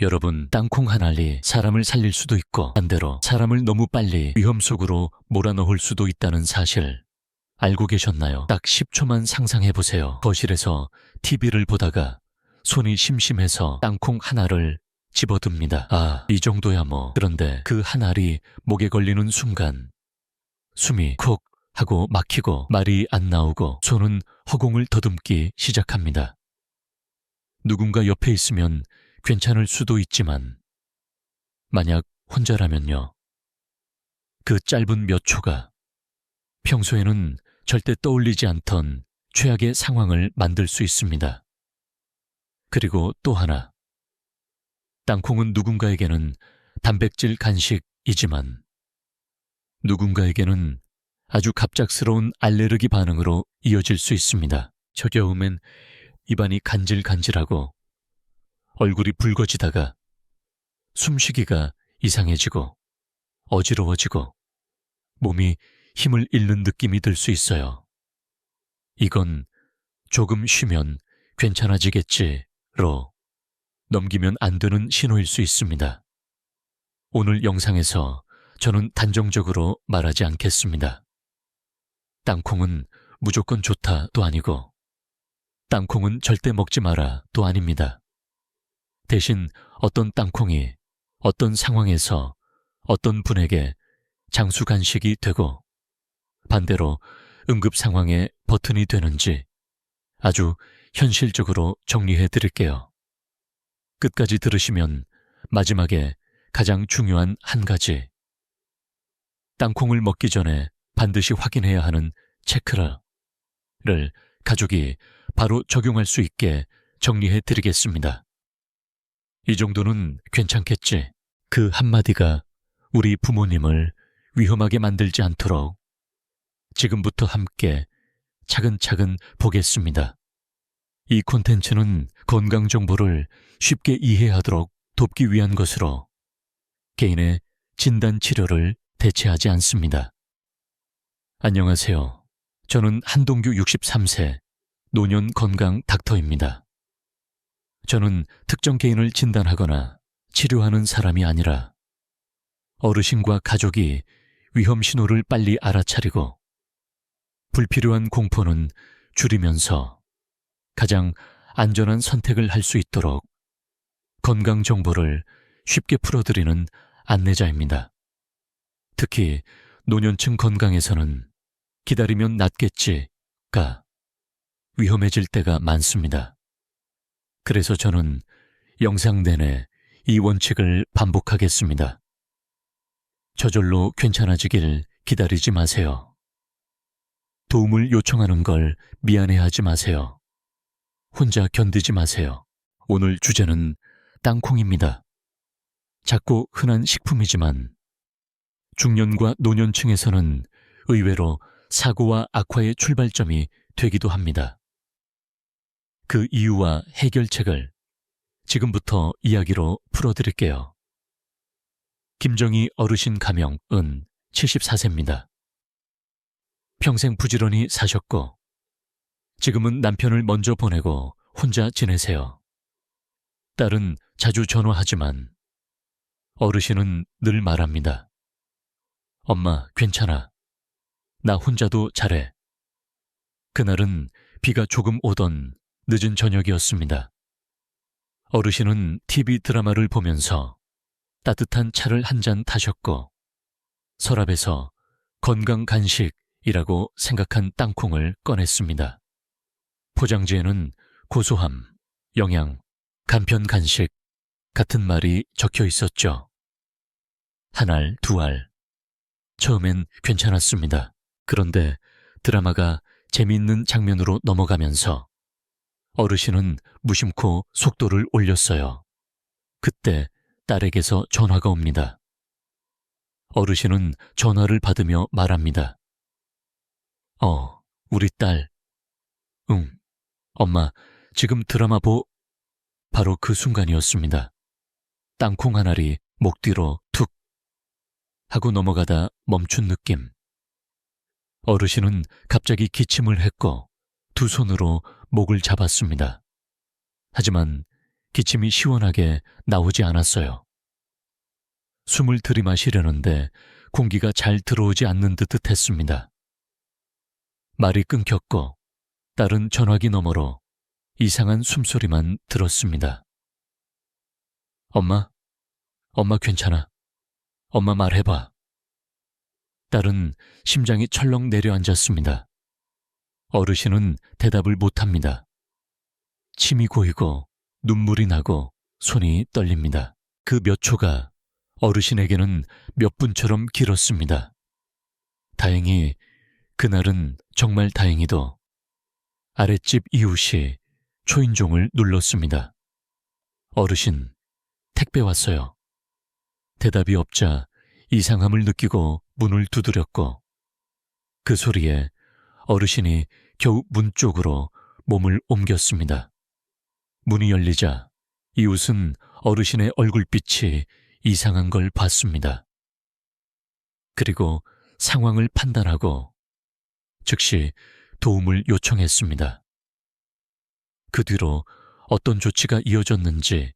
여러분, 땅콩 한 알이 사람을 살릴 수도 있고 반대로 사람을 너무 빨리 위험 속으로 몰아넣을 수도 있다는 사실 알고 계셨나요? 딱 10초만 상상해보세요. 거실에서 TV를 보다가 손이 심심해서 땅콩 한 알을 집어듭니다. 아, 이 정도야 뭐. 그런데 그 한 알이 목에 걸리는 순간 숨이 콕 하고 막히고 말이 안 나오고 손은 허공을 더듬기 시작합니다. 누군가 옆에 있으면 괜찮을 수도 있지만 만약 혼자라면요. 그 짧은 몇 초가 평소에는 절대 떠올리지 않던 최악의 상황을 만들 수 있습니다. 그리고 또 하나. 땅콩은 누군가에게는 단백질 간식이지만 누군가에게는 아주 갑작스러운 알레르기 반응으로 이어질 수 있습니다. 저겨우면 입안이 간질간질하고 얼굴이 붉어지다가 숨쉬기가 이상해지고 어지러워지고 몸이 힘을 잃는 느낌이 들 수 있어요. 이건 조금 쉬면 괜찮아지겠지로 넘기면 안 되는 신호일 수 있습니다. 오늘 영상에서 저는 단정적으로 말하지 않겠습니다. 땅콩은 무조건 좋다도 아니고 땅콩은 절대 먹지 마라도 아닙니다. 대신 어떤 땅콩이 어떤 상황에서 어떤 분에게 장수 간식이 되고 반대로 응급 상황의 버튼이 되는지 아주 현실적으로 정리해 드릴게요. 끝까지 들으시면 마지막에 가장 중요한 한 가지. 땅콩을 먹기 전에 반드시 확인해야 하는 체크를 가족이 바로 적용할 수 있게 정리해 드리겠습니다. 이 정도는 괜찮겠지. 그 한마디가 우리 부모님을 위험하게 만들지 않도록 지금부터 함께 차근차근 보겠습니다. 이 콘텐츠는 건강 정보를 쉽게 이해하도록 돕기 위한 것으로 개인의 진단 치료를 대체하지 않습니다. 안녕하세요. 저는 한동규 63세 노년 건강 닥터입니다. 저는 특정 개인을 진단하거나 치료하는 사람이 아니라 어르신과 가족이 위험 신호를 빨리 알아차리고 불필요한 공포는 줄이면서 가장 안전한 선택을 할 수 있도록 건강 정보를 쉽게 풀어드리는 안내자입니다. 특히 노년층 건강에서는 기다리면 낫겠지가 위험해질 때가 많습니다. 그래서 저는 영상 내내 이 원칙을 반복하겠습니다. 저절로 괜찮아지길 기다리지 마세요. 도움을 요청하는 걸 미안해하지 마세요. 혼자 견디지 마세요. 오늘 주제는 땅콩입니다. 작고 흔한 식품이지만 중년과 노년층에서는 의외로 사고와 악화의 출발점이 되기도 합니다. 그 이유와 해결책을 지금부터 이야기로 풀어드릴게요. 김정희 어르신 가명은 74세입니다. 평생 부지런히 사셨고 지금은 남편을 먼저 보내고 혼자 지내세요. 딸은 자주 전화하지만 어르신은 늘 말합니다. 엄마, 괜찮아. 나 혼자도 잘해. 그날은 비가 조금 오던 늦은 저녁이었습니다. 어르신은 TV 드라마를 보면서 따뜻한 차를 한 잔 타셨고 서랍에서 건강 간식이라고 생각한 땅콩을 꺼냈습니다. 포장지에는 고소함, 영양, 간편 간식 같은 말이 적혀 있었죠. 한 알, 두 알. 처음엔 괜찮았습니다. 그런데 드라마가 재미있는 장면으로 넘어가면서 어르신은 무심코 속도를 올렸어요. 그때 딸에게서 전화가 옵니다. 어르신은 전화를 받으며 말합니다. 우리 딸. 응, 엄마, 지금 드라마 바로 그 순간이었습니다. 땅콩 한 알이 목 뒤로 툭 하고 넘어가다 멈춘 느낌. 어르신은 갑자기 기침을 했고 두 손으로 목을 잡았습니다. 하지만 기침이 시원하게 나오지 않았어요. 숨을 들이마시려는데 공기가 잘 들어오지 않는 듯 했습니다. 말이 끊겼고 딸은 전화기 너머로 이상한 숨소리만 들었습니다. 엄마, 엄마 괜찮아. 엄마 말해봐. 딸은 심장이 철렁 내려앉았습니다. 어르신은 대답을 못합니다. 침이 고이고 눈물이 나고 손이 떨립니다. 그 몇 초가 어르신에게는 몇 분처럼 길었습니다. 다행히 그날은 정말 다행히도 아랫집 이웃이 초인종을 눌렀습니다. 어르신, 택배 왔어요. 대답이 없자 이상함을 느끼고 문을 두드렸고 그 소리에 어르신이 겨우 문 쪽으로 몸을 옮겼습니다. 문이 열리자 이웃은 어르신의 얼굴빛이 이상한 걸 봤습니다. 그리고 상황을 판단하고 즉시 도움을 요청했습니다. 그 뒤로 어떤 조치가 이어졌는지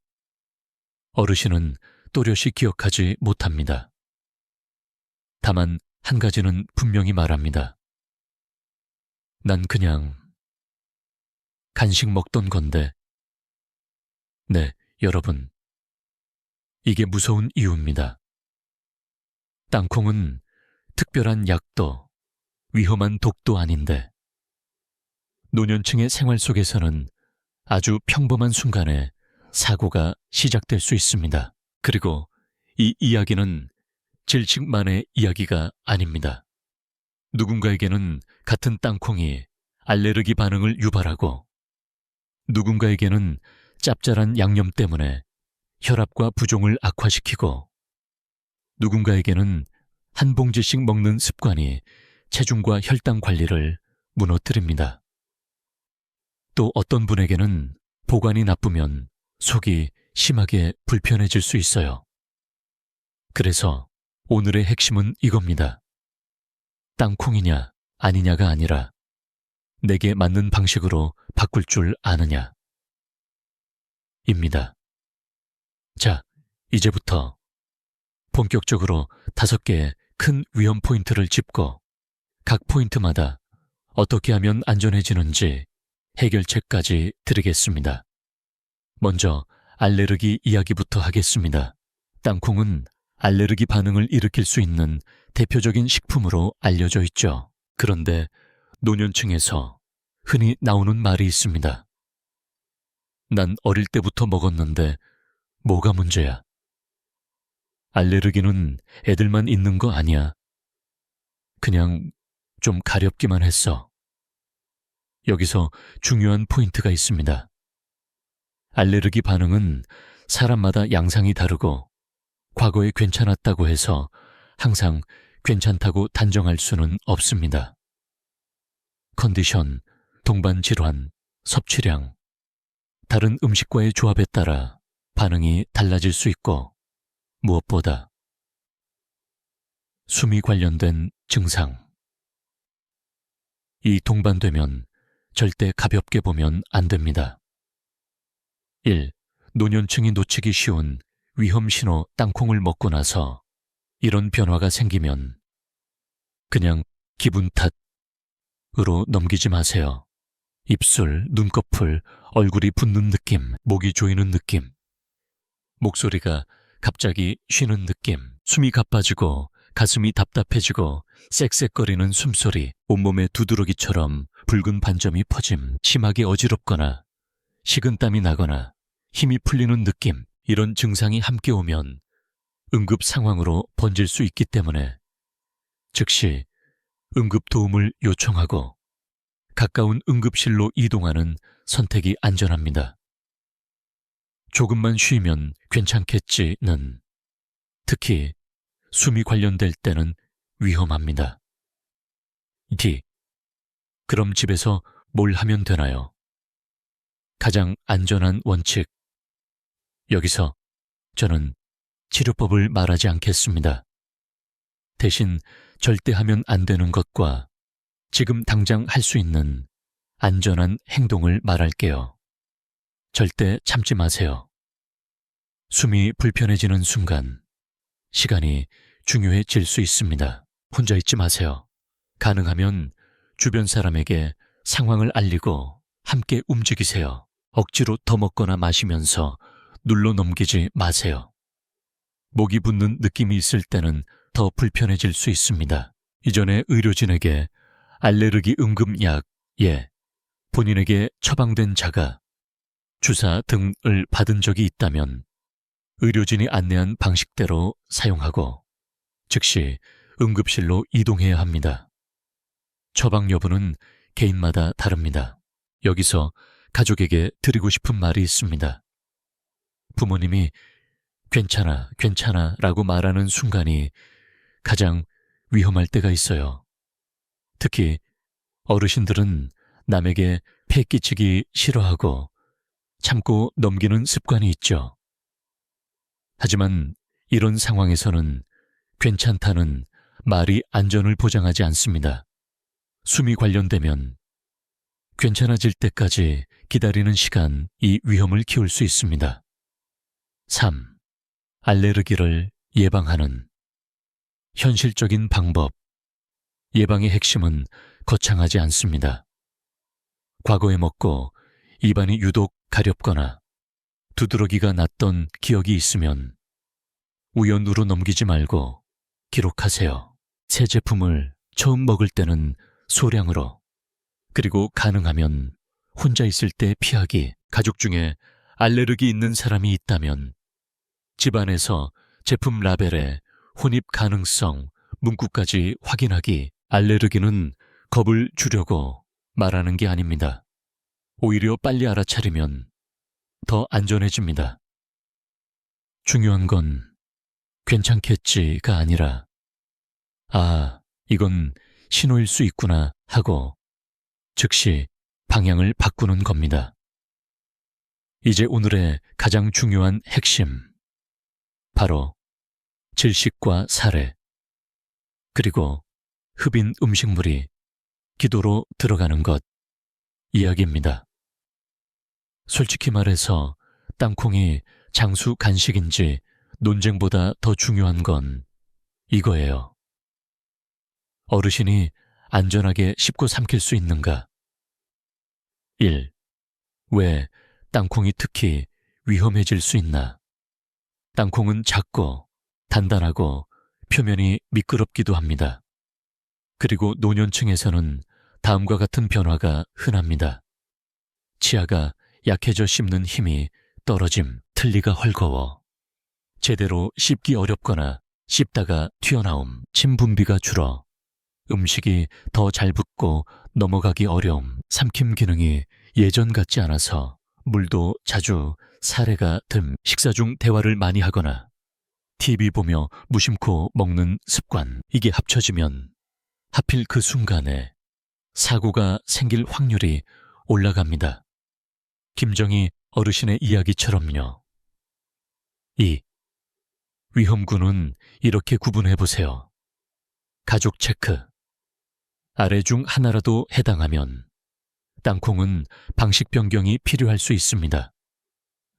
어르신은 또렷이 기억하지 못합니다. 다만 한 가지는 분명히 말합니다. 난 그냥 간식 먹던 건데. 네, 여러분. 이게 무서운 이유입니다. 땅콩은 특별한 약도 위험한 독도 아닌데 노년층의 생활 속에서는 아주 평범한 순간에 사고가 시작될 수 있습니다. 그리고 이 이야기는 질식만의 이야기가 아닙니다. 누군가에게는 같은 땅콩이 알레르기 반응을 유발하고 누군가에게는 짭짤한 양념 때문에 혈압과 부종을 악화시키고 누군가에게는 한 봉지씩 먹는 습관이 체중과 혈당 관리를 무너뜨립니다. 또 어떤 분에게는 보관이 나쁘면 속이 심하게 불편해질 수 있어요. 그래서 오늘의 핵심은 이겁니다. 땅콩이냐 아니냐가 아니라 내게 맞는 방식으로 바꿀 줄 아느냐 입니다. 자, 이제부터 본격적으로 5개의 큰 위험 포인트를 짚고 각 포인트마다 어떻게 하면 안전해지는지 해결책까지 드리겠습니다. 먼저 알레르기 이야기부터 하겠습니다. 땅콩은 알레르기 반응을 일으킬 수 있는 대표적인 식품으로 알려져 있죠. 그런데 노년층에서 흔히 나오는 말이 있습니다. 난 어릴 때부터 먹었는데 뭐가 문제야? 알레르기는 애들만 있는 거 아니야. 그냥 좀 가렵기만 했어. 여기서 중요한 포인트가 있습니다. 알레르기 반응은 사람마다 양상이 다르고 과거에 괜찮았다고 해서 항상 괜찮다고 단정할 수는 없습니다. 컨디션, 동반 질환, 섭취량, 다른 음식과의 조합에 따라 반응이 달라질 수 있고 무엇보다 숨이 관련된 증상. 이 동반되면 절대 가볍게 보면 안 됩니다. 1. 노년층이 놓치기 쉬운 위험 신호 땅콩을 먹고 나서 이런 변화가 생기면 그냥 기분 탓으로 넘기지 마세요. 입술, 눈꺼풀, 얼굴이 붓는 느낌, 목이 조이는 느낌, 목소리가 갑자기 쉬는 느낌, 숨이 가빠지고 가슴이 답답해지고 쌕쌕거리는 숨소리, 온몸에 두드러기처럼 붉은 반점이 퍼짐, 심하게 어지럽거나 식은땀이 나거나 힘이 풀리는 느낌, 이런 증상이 함께 오면 응급 상황으로 번질 수 있기 때문에 즉시 응급 도움을 요청하고 가까운 응급실로 이동하는 선택이 안전합니다. 조금만 쉬면 괜찮겠지는 특히 숨이 관련될 때는 위험합니다. D. 그럼 집에서 뭘 하면 되나요? 가장 안전한 원칙. 여기서 저는 치료법을 말하지 않겠습니다. 대신 절대 하면 안 되는 것과 지금 당장 할 수 있는 안전한 행동을 말할게요. 절대 참지 마세요. 숨이 불편해지는 순간 시간이 중요해질 수 있습니다. 혼자 있지 마세요. 가능하면 주변 사람에게 상황을 알리고 함께 움직이세요. 억지로 더 먹거나 마시면서 눌러 넘기지 마세요. 목이 붓는 느낌이 있을 때는 더 불편해질 수 있습니다. 이전에 의료진에게 알레르기 응급약, 본인에게 처방된 자가 주사 등을 받은 적이 있다면 의료진이 안내한 방식대로 사용하고 즉시 응급실로 이동해야 합니다. 처방 여부는 개인마다 다릅니다. 여기서 가족에게 드리고 싶은 말이 있습니다. 부모님이 괜찮아, 괜찮아 라고 말하는 순간이 가장 위험할 때가 있어요. 특히 어르신들은 남에게 폐 끼치기 싫어하고 참고 넘기는 습관이 있죠. 하지만 이런 상황에서는 괜찮다는 말이 안전을 보장하지 않습니다. 숨이 관련되면 괜찮아질 때까지 기다리는 시간이 위험을 키울 수 있습니다. 3. 알레르기를 예방하는 현실적인 방법. 예방의 핵심은 거창하지 않습니다. 과거에 먹고 입안이 유독 가렵거나 두드러기가 났던 기억이 있으면 우연으로 넘기지 말고 기록하세요. 새 제품을 처음 먹을 때는 소량으로, 그리고 가능하면 혼자 있을 때 피하기. 가족 중에 알레르기 있는 사람이 있다면 집안에서 제품 라벨에 혼입 가능성 문구까지 확인하기. 알레르기는 겁을 주려고 말하는 게 아닙니다. 오히려 빨리 알아차리면 더 안전해집니다. 중요한 건 괜찮겠지가 아니라 이건 신호일 수 있구나 하고 즉시 방향을 바꾸는 겁니다. 이제 오늘의 가장 중요한 핵심, 바로 질식과 사례, 그리고 흡인 음식물이 기도로 들어가는 것 이야기입니다. 솔직히 말해서 땅콩이 장수 간식인지 논쟁보다 더 중요한 건 이거예요. 어르신이 안전하게 씹고 삼킬 수 있는가? 1. 왜 땅콩이 특히 위험해질 수 있나? 땅콩은 작고 단단하고 표면이 미끄럽기도 합니다. 그리고 노년층에서는 다음과 같은 변화가 흔합니다. 치아가 약해져 씹는 힘이 떨어짐, 틀니가 헐거워, 제대로 씹기 어렵거나 씹다가 튀어나옴, 침 분비가 줄어, 음식이 더 잘 붙고 넘어가기 어려움, 삼킴 기능이 예전 같지 않아서 물도 자주 사례가 듬, 식사 중 대화를 많이 하거나 TV 보며 무심코 먹는 습관, 이게 합쳐지면 하필 그 순간에 사고가 생길 확률이 올라갑니다. 김정희 어르신의 이야기처럼요. 2. 위험군은 이렇게 구분해보세요. 가족 체크. 아래 중 하나라도 해당하면 땅콩은 방식 변경이 필요할 수 있습니다.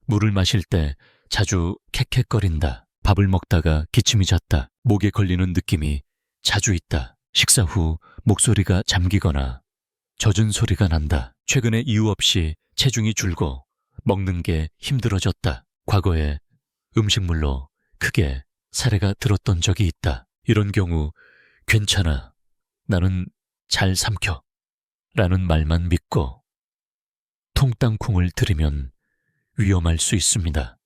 물을 마실 때 자주 캑캑거린다. 밥을 먹다가 기침이 잦다. 목에 걸리는 느낌이 자주 있다. 식사 후 목소리가 잠기거나 젖은 소리가 난다. 최근에 이유 없이 체중이 줄고 먹는 게 힘들어졌다. 과거에 음식물로 크게 사례가 들었던 적이 있다. 이런 경우 괜찮아, 나는 잘 삼켜 라는 말만 믿고 통땅콩을 들이면 위험할 수 있습니다.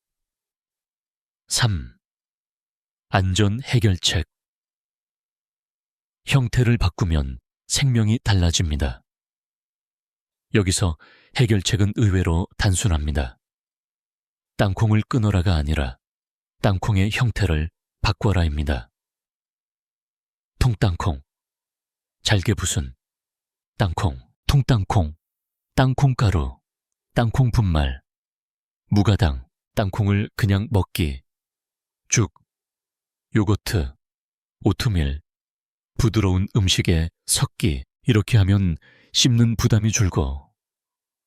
3. 안전 해결책. 형태를 바꾸면 생명이 달라집니다. 여기서 해결책은 의외로 단순합니다. 땅콩을 끊어라가 아니라 땅콩의 형태를 바꿔라입니다. 통땅콩, 잘게부순, 땅콩, 통땅콩, 땅콩가루, 땅콩 분말, 무가당, 땅콩을 그냥 먹기, 죽, 요거트, 오트밀, 부드러운 음식에 섞기. 이렇게 하면 씹는 부담이 줄고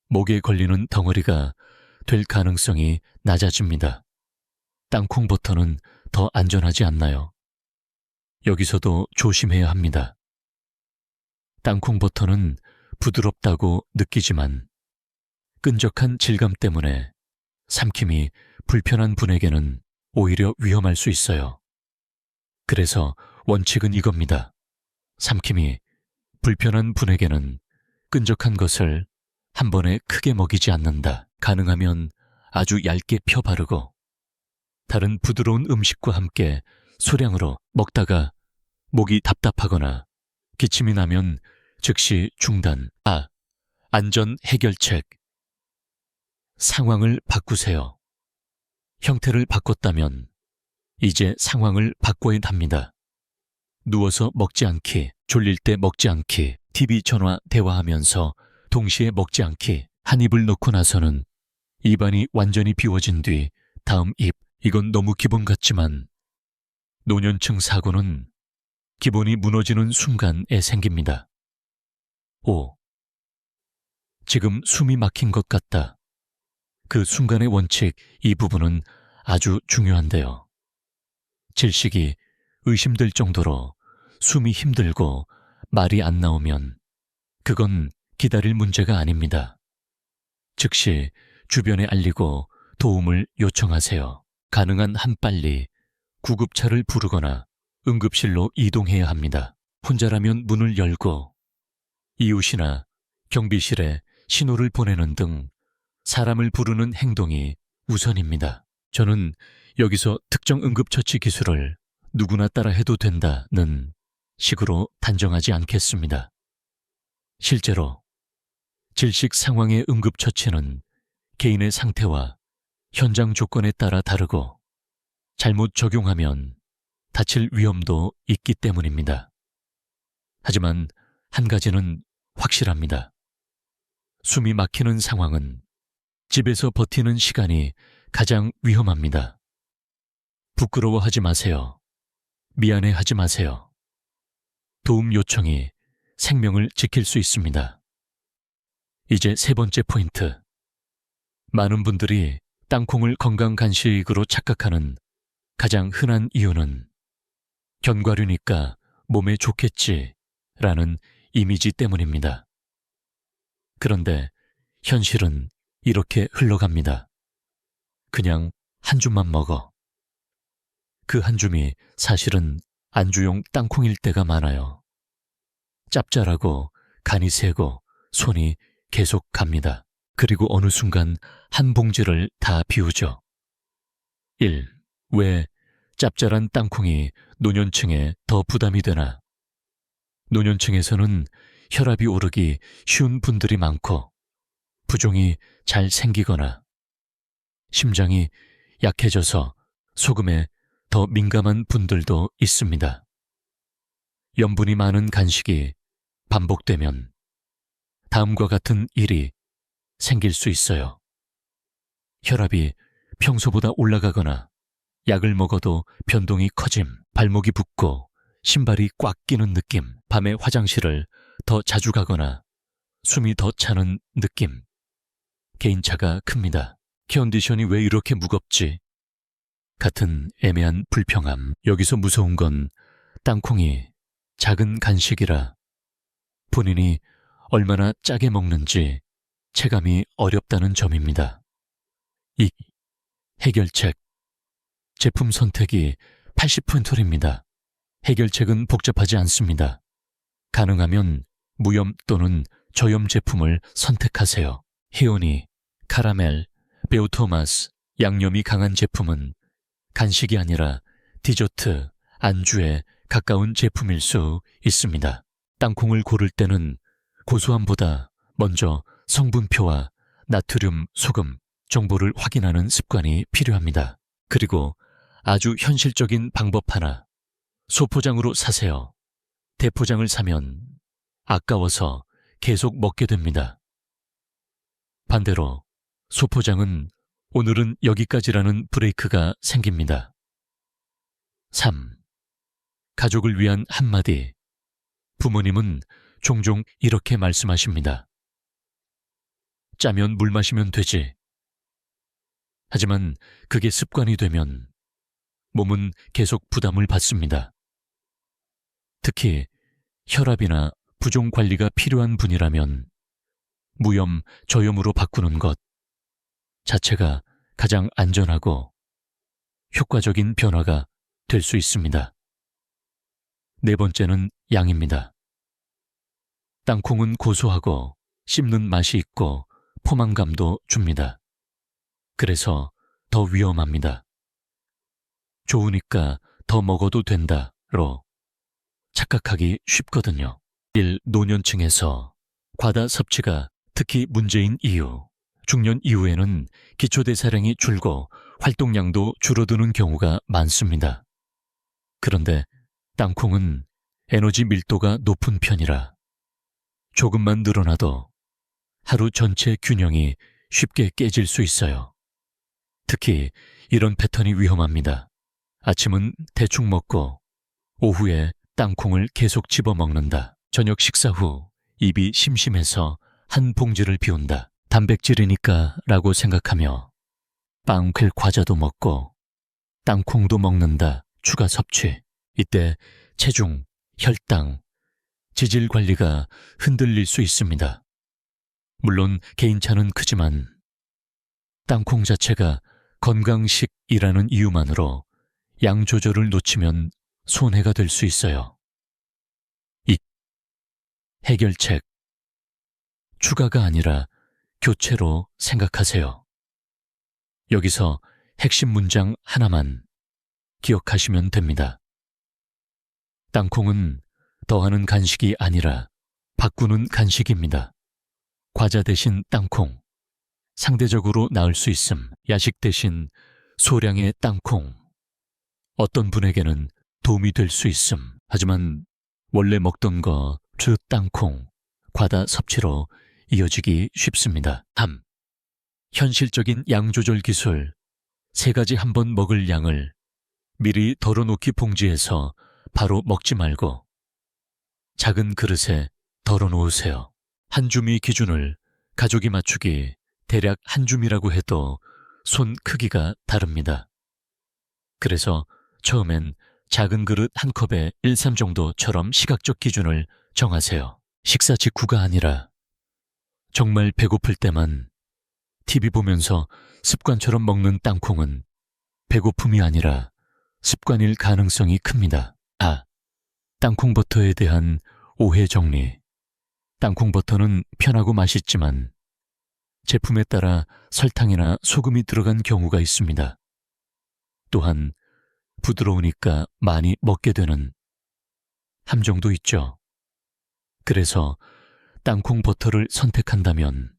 목에 걸리는 덩어리가 될 가능성이 낮아집니다. 땅콩 버터는 더 안전하지 않나요? 여기서도 조심해야 합니다. 땅콩 버터는 부드럽다고 느끼지만 끈적한 질감 때문에 삼킴이 불편한 분에게는 오히려 위험할 수 있어요. 그래서 원칙은 이겁니다. 삼킴이 불편한 분에게는 끈적한 것을 한 번에 크게 먹이지 않는다. 가능하면 아주 얇게 펴 바르고 다른 부드러운 음식과 함께 소량으로 먹다가 목이 답답하거나 기침이 나면 즉시 중단. 안전 해결책. 상황을 바꾸세요. 형태를 바꿨다면 이제 상황을 바꿔야 합니다. 누워서 먹지 않기, 졸릴 때 먹지 않기, TV 전화 대화하면서 동시에 먹지 않기. 한 입을 넣고 나서는 입안이 완전히 비워진 뒤 다음 입. 이건 너무 기본 같지만 노년층 사고는 기본이 무너지는 순간에 생깁니다. 5. 지금 숨이 막힌 것 같다. 그 순간의 원칙, 이 부분은 아주 중요한데요. 질식이 의심될 정도로 숨이 힘들고 말이 안 나오면 그건 기다릴 문제가 아닙니다. 즉시 주변에 알리고 도움을 요청하세요. 가능한 한 빨리 구급차를 부르거나 응급실로 이동해야 합니다. 혼자라면 문을 열고 이웃이나 경비실에 신호를 보내는 등 사람을 부르는 행동이 우선입니다. 저는 여기서 특정 응급처치 기술을 누구나 따라 해도 된다는 식으로 단정하지 않겠습니다. 실제로 질식 상황의 응급처치는 개인의 상태와 현장 조건에 따라 다르고 잘못 적용하면 다칠 위험도 있기 때문입니다. 하지만 한 가지는 확실합니다. 숨이 막히는 상황은 집에서 버티는 시간이 가장 위험합니다. 부끄러워하지 마세요. 미안해하지 마세요. 도움 요청이 생명을 지킬 수 있습니다. 이제 세 번째 포인트. 많은 분들이 땅콩을 건강 간식으로 착각하는 가장 흔한 이유는 견과류니까 몸에 좋겠지 라는 이미지 때문입니다. 그런데 현실은 이렇게 흘러갑니다. 그냥 한 줌만 먹어. 그 한 줌이 사실은 안주용 땅콩일 때가 많아요. 짭짤하고 간이 세고 손이 계속 갑니다. 그리고 어느 순간 한 봉지를 다 비우죠. 1. 왜 짭짤한 땅콩이 노년층에 더 부담이 되나? 노년층에서는 혈압이 오르기 쉬운 분들이 많고 부종이 잘 생기거나 심장이 약해져서 소금에 더 민감한 분들도 있습니다. 염분이 많은 간식이 반복되면 다음과 같은 일이 생길 수 있어요. 혈압이 평소보다 올라가거나 약을 먹어도 변동이 커짐, 발목이 붓고 신발이 꽉 끼는 느낌, 밤에 화장실을 더 자주 가거나 숨이 더 차는 느낌. 개인차가 큽니다. 컨디션이 왜 이렇게 무겁지? 같은 애매한 불평함. 여기서 무서운 건 땅콩이 작은 간식이라 본인이 얼마나 짜게 먹는지 체감이 어렵다는 점입니다. 2. 해결책. 제품 선택이 80%입니다. 해결책은 복잡하지 않습니다. 가능하면 무염 또는 저염 제품을 선택하세요. 히오니, 카라멜, 베오토마스, 양념이 강한 제품은 간식이 아니라 디저트, 안주에 가까운 제품일 수 있습니다. 땅콩을 고를 때는 고소함보다 먼저 성분표와 나트륨, 소금 정보를 확인하는 습관이 필요합니다. 그리고 아주 현실적인 방법 하나. 소포장으로 사세요. 대포장을 사면 아까워서 계속 먹게 됩니다. 반대로 소포장은 오늘은 여기까지라는 브레이크가 생깁니다. 3. 가족을 위한 한마디. 부모님은 종종 이렇게 말씀하십니다. 짜면 물 마시면 되지. 하지만 그게 습관이 되면 몸은 계속 부담을 받습니다. 특히 혈압이나 부종 관리가 필요한 분이라면 무염, 저염으로 바꾸는 것 자체가 가장 안전하고 효과적인 변화가 될 수 있습니다. 네 번째는 양입니다. 땅콩은 고소하고 씹는 맛이 있고 포만감도 줍니다. 그래서 더 위험합니다. 좋으니까 더 먹어도 된다로 착각하기 쉽거든요. 노년층에서 과다 섭취가 특히 문제인 이유, 중년 이후에는 기초대사량이 줄고 활동량도 줄어드는 경우가 많습니다. 그런데 땅콩은 에너지 밀도가 높은 편이라 조금만 늘어나도 하루 전체 균형이 쉽게 깨질 수 있어요. 특히 이런 패턴이 위험합니다. 아침은 대충 먹고 오후에 땅콩을 계속 집어먹는다. 저녁 식사 후 입이 심심해서 한 봉지를 비운다. 단백질이니까 라고 생각하며 빵, 과자도 먹고 땅콩도 먹는다. 추가 섭취. 이때 체중, 혈당, 지질 관리가 흔들릴 수 있습니다. 물론 개인차는 크지만 땅콩 자체가 건강식이라는 이유만으로 양 조절을 놓치면 손해가 될 수 있어요. 해결책. 추가가 아니라 교체로 생각하세요. 여기서 핵심 문장 하나만 기억하시면 됩니다. 땅콩은 더하는 간식이 아니라 바꾸는 간식입니다. 과자 대신 땅콩. 상대적으로 나을 수 있음. 야식 대신 소량의 땅콩. 어떤 분에게는 도움이 될 수 있음. 하지만 원래 먹던 거, 즉 땅콩, 과다 섭취로 이어지기 쉽습니다. 현실적인 양 조절 기술. 3가지 한번 먹을 양을 미리 덜어놓기 봉지에서 바로 먹지 말고 작은 그릇에 덜어놓으세요. 한 줌이 기준을 가족이 맞추기 대략 한 줌이라고 해도 손 크기가 다릅니다. 그래서 처음엔 작은 그릇 한 컵에 1, 3 정도처럼 시각적 기준을 정하세요. 식사 직후가 아니라 정말 배고플 때만 TV 보면서 습관처럼 먹는 땅콩은 배고픔이 아니라 습관일 가능성이 큽니다. 땅콩 버터에 대한 오해 정리. 땅콩 버터는 편하고 맛있지만 제품에 따라 설탕이나 소금이 들어간 경우가 있습니다. 또한 부드러우니까 많이 먹게 되는 함정도 있죠. 그래서 땅콩 버터를 선택한다면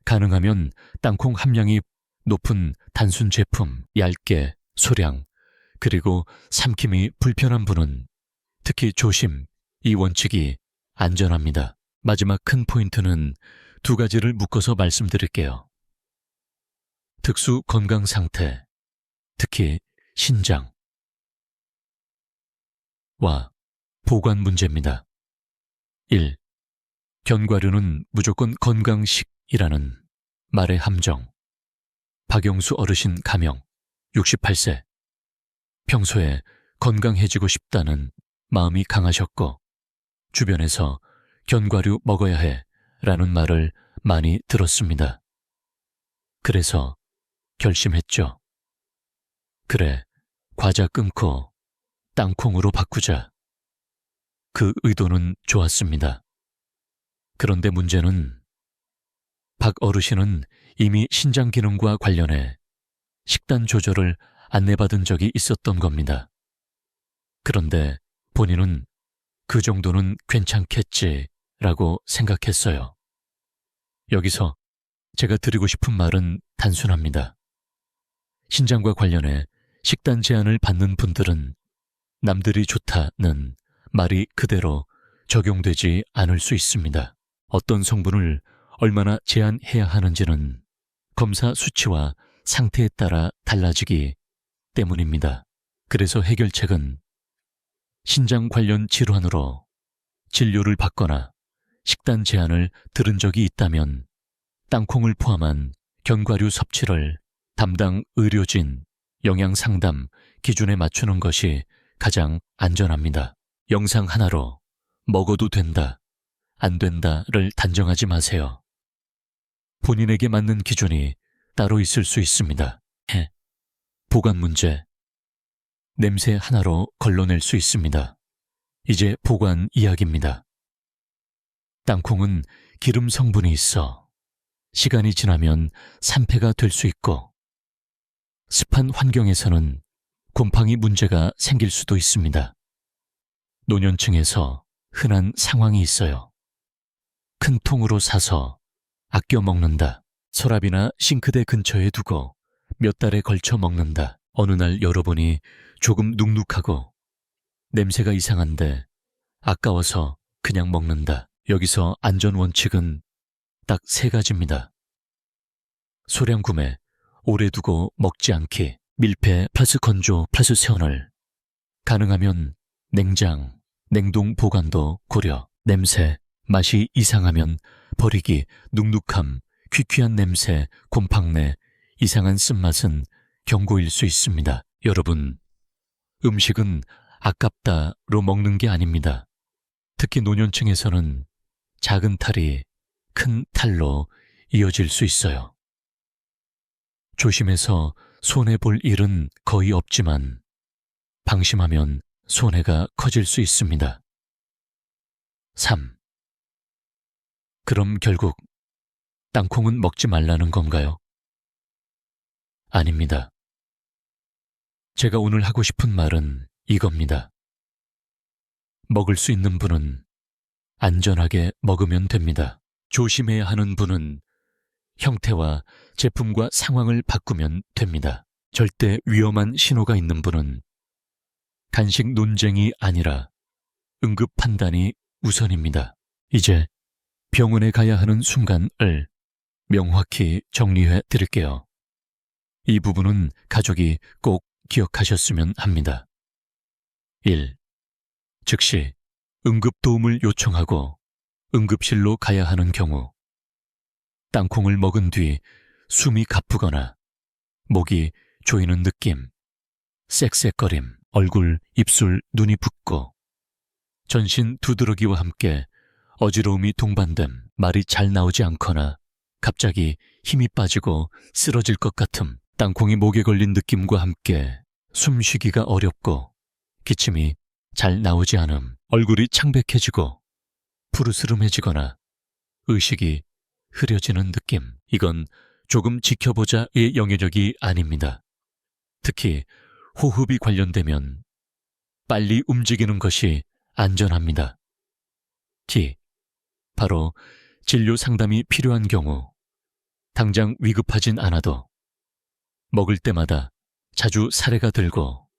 가능하면 땅콩 함량이 높은 단순 제품, 얇게, 소량, 그리고 삼킴이 불편한 분은 특히 조심, 이 원칙이 안전합니다. 마지막 큰 포인트는 2가지를 묶어서 말씀드릴게요. 특수 건강 상태, 특히 신장과 보관 문제입니다. 1. 견과류는 무조건 건강식이라는 말의 함정. 박영수 어르신 가명, 68세. 평소에 건강해지고 싶다는 마음이 강하셨고 주변에서 견과류 먹어야 해 라는 말을 많이 들었습니다. 그래서 결심했죠. 그래, 과자 끊고 땅콩으로 바꾸자. 그 의도는 좋았습니다. 그런데 문제는 박 어르신은 이미 신장 기능과 관련해 식단 조절을 안내받은 적이 있었던 겁니다. 그런데 본인은 그 정도는 괜찮겠지라고 생각했어요. 여기서 제가 드리고 싶은 말은 단순합니다. 신장과 관련해 식단 제한을 받는 분들은 남들이 좋다는 말이 그대로 적용되지 않을 수 있습니다. 어떤 성분을 얼마나 제한해야 하는지는 검사 수치와 상태에 따라 달라지기 때문입니다. 그래서 해결책은 신장 관련 질환으로 진료를 받거나 식단 제한을 들은 적이 있다면 땅콩을 포함한 견과류 섭취를 담당 의료진, 영양상담 기준에 맞추는 것이 가장 안전합니다. 영상 하나로 먹어도 된다, 안 된다를 단정하지 마세요. 본인에게 맞는 기준이 따로 있을 수 있습니다. 보관 문제. 냄새 하나로 걸러낼 수 있습니다. 이제 보관 이야기입니다. 땅콩은 기름 성분이 있어 시간이 지나면 산패가 될 수 있고, 습한 환경에서는 곰팡이 문제가 생길 수도 있습니다. 노년층에서 흔한 상황이 있어요. 큰 통으로 사서 아껴 먹는다. 서랍이나 싱크대 근처에 두고 몇 달에 걸쳐 먹는다. 어느 날 열어보니 조금 눅눅하고 냄새가 이상한데 아까워서 그냥 먹는다. 여기서 안전 원칙은 딱 3가지입니다. 소량 구매, 오래 두고 먹지 않기, 밀폐 플러스 건조 플러스 세원을. 가능하면 냉장, 냉동 보관도 고려. 냄새, 맛이 이상하면 버리기, 눅눅함, 퀴퀴한 냄새, 곰팡내, 이상한 쓴맛은 경고일 수 있습니다. 여러분, 음식은 아깝다로 먹는 게 아닙니다. 특히 노년층에서는 작은 탈이 큰 탈로 이어질 수 있어요. 조심해서 손해볼 일은 거의 없지만 방심하면 손해가 커질 수 있습니다. 3. 그럼 결국 땅콩은 먹지 말라는 건가요? 아닙니다. 제가 오늘 하고 싶은 말은 이겁니다. 먹을 수 있는 분은 안전하게 먹으면 됩니다. 조심해야 하는 분은 형태와 제품과 상황을 바꾸면 됩니다. 절대 위험한 신호가 있는 분은 간식 논쟁이 아니라 응급 판단이 우선입니다. 이제 병원에 가야 하는 순간을 명확히 정리해 드릴게요. 이 부분은 가족이 꼭 기억하셨으면 합니다. 1. 즉시 응급 도움을 요청하고 응급실로 가야 하는 경우, 땅콩을 먹은 뒤 숨이 가쁘거나 목이 조이는 느낌, 쌕쌕거림, 얼굴, 입술, 눈이 붓고 전신 두드러기와 함께 어지러움이 동반됨, 말이 잘 나오지 않거나 갑자기 힘이 빠지고 쓰러질 것 같음, 땅콩이 목에 걸린 느낌과 함께 숨쉬기가 어렵고 기침이 잘 나오지 않음, 얼굴이 창백해지고 푸르스름해지거나 의식이 흐려지는 느낌. 이건 조금 지켜보자의 영역이 아닙니다. 특히 호흡이 관련되면 빨리 움직이는 것이 안전합니다. T. 바로 진료 상담이 필요한 경우, 당장 위급하진 않아도 먹을 때마다 자주 사례가 들고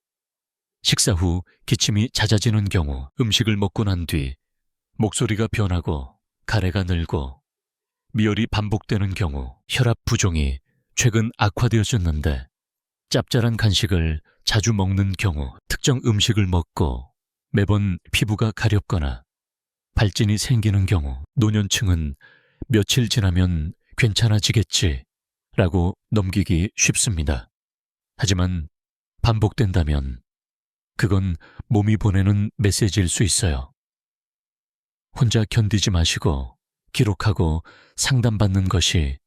식사 후 기침이 잦아지는 경우, 음식을 먹고 난 뒤 목소리가 변하고 가래가 늘고 미열이 반복되는 경우, 혈압 부종이 최근 악화되어졌는데 짭짤한 간식을 자주 먹는 경우, 특정 음식을 먹고 매번 피부가 가렵거나 발진이 생기는 경우, 노년층은 며칠 지나면 괜찮아지겠지 라고 넘기기 쉽습니다. 하지만 반복된다면 그건 몸이 보내는 메시지일 수 있어요. 혼자 견디지 마시고 기록하고 상담받는 것이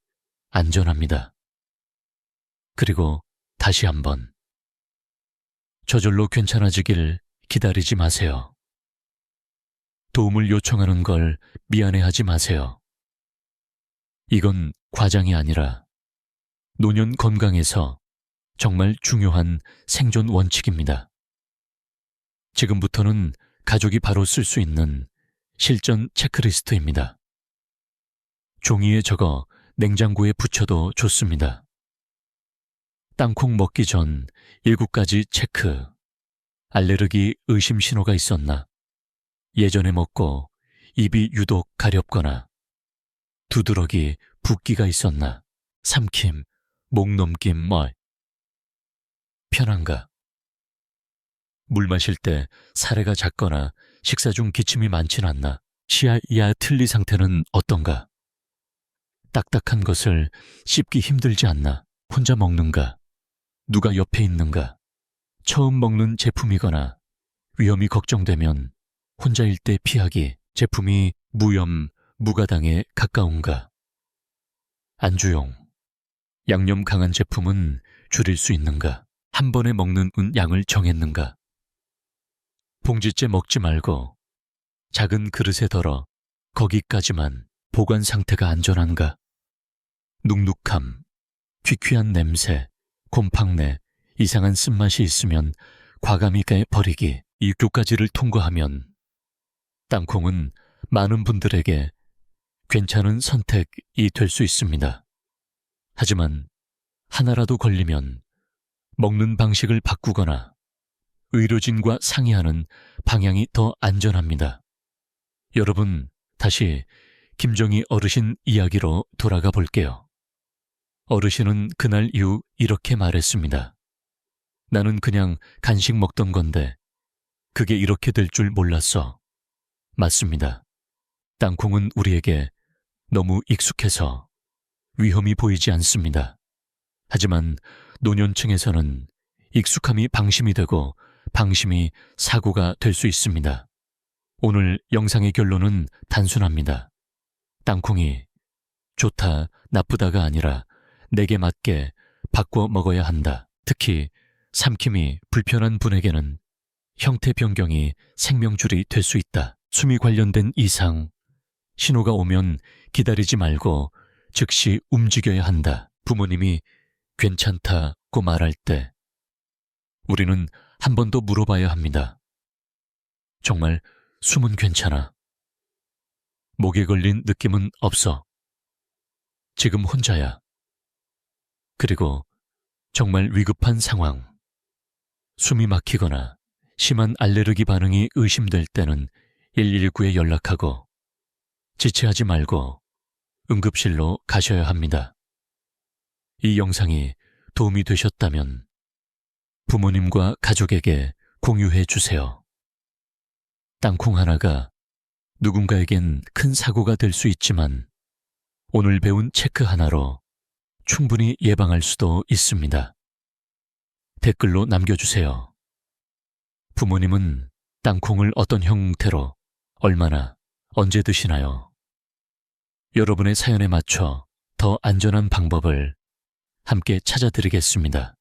안전합니다. 그리고 다시 한번, 저절로 괜찮아지길 기다리지 마세요. 도움을 요청하는 걸 미안해하지 마세요. 이건 과장이 아니라 노년 건강에서 정말 중요한 생존 원칙입니다. 지금부터는 가족이 바로 쓸 수 있는 실전 체크리스트입니다. 종이에 적어 냉장고에 붙여도 좋습니다. 땅콩 먹기 전 7가지 체크. 알레르기 의심 신호가 있었나? 예전에 먹고 입이 유독 가렵거나 두드러기, 붓기가 있었나? 삼킴, 목 넘김, 편한가? 물 마실 때 사례가 작거나 식사 중 기침이 많진 않나? 시야 틀니 상태는 어떤가? 딱딱한 것을 씹기 힘들지 않나? 혼자 먹는가? 누가 옆에 있는가? 처음 먹는 제품이거나 위험이 걱정되면 혼자일 때 피하기. 제품이 무염, 무가당에 가까운가? 안주용. 양념 강한 제품은 줄일 수 있는가? 한 번에 먹는 양을 정했는가? 봉지째 먹지 말고 작은 그릇에 덜어 거기까지만. 보관 상태가 안전한가? 눅눅함, 귀퀴한 냄새, 곰팡내, 이상한 쓴맛이 있으면 과감히 깨버리기. 이 두 가지를 통과하면 땅콩은 많은 분들에게 괜찮은 선택이 될 수 있습니다. 하지만 하나라도 걸리면 먹는 방식을 바꾸거나 의료진과 상의하는 방향이 더 안전합니다. 여러분, 다시 김정희 어르신 이야기로 돌아가 볼게요. 어르신은 그날 이후 이렇게 말했습니다. 나는 그냥 간식 먹던 건데 그게 이렇게 될 줄 몰랐어. 맞습니다. 땅콩은 우리에게 너무 익숙해서 위험이 보이지 않습니다. 하지만 노년층에서는 익숙함이 방심이 되고 방심이 사고가 될 수 있습니다. 오늘 영상의 결론은 단순합니다. 땅콩이 좋다, 나쁘다가 아니라 내게 맞게 바꿔 먹어야 한다. 특히 삼킴이 불편한 분에게는 형태 변경이 생명줄이 될 수 있다. 숨이 관련된 이상, 신호가 오면 기다리지 말고 즉시 움직여야 한다. 부모님이 괜찮다고 말할 때 우리는 한 번 더 물어봐야 합니다. 정말 숨은 괜찮아? 목에 걸린 느낌은 없어? 지금 혼자야? 그리고 정말 위급한 상황, 숨이 막히거나 심한 알레르기 반응이 의심될 때는 119에 연락하고 지체하지 말고 응급실로 가셔야 합니다. 이 영상이 도움이 되셨다면 부모님과 가족에게 공유해 주세요. 땅콩 하나가 누군가에겐 큰 사고가 될 수 있지만 오늘 배운 체크 하나로 충분히 예방할 수도 있습니다. 댓글로 남겨주세요. 부모님은 땅콩을 어떤 형태로 얼마나 언제 드시나요? 여러분의 사연에 맞춰 더 안전한 방법을 함께 찾아드리겠습니다.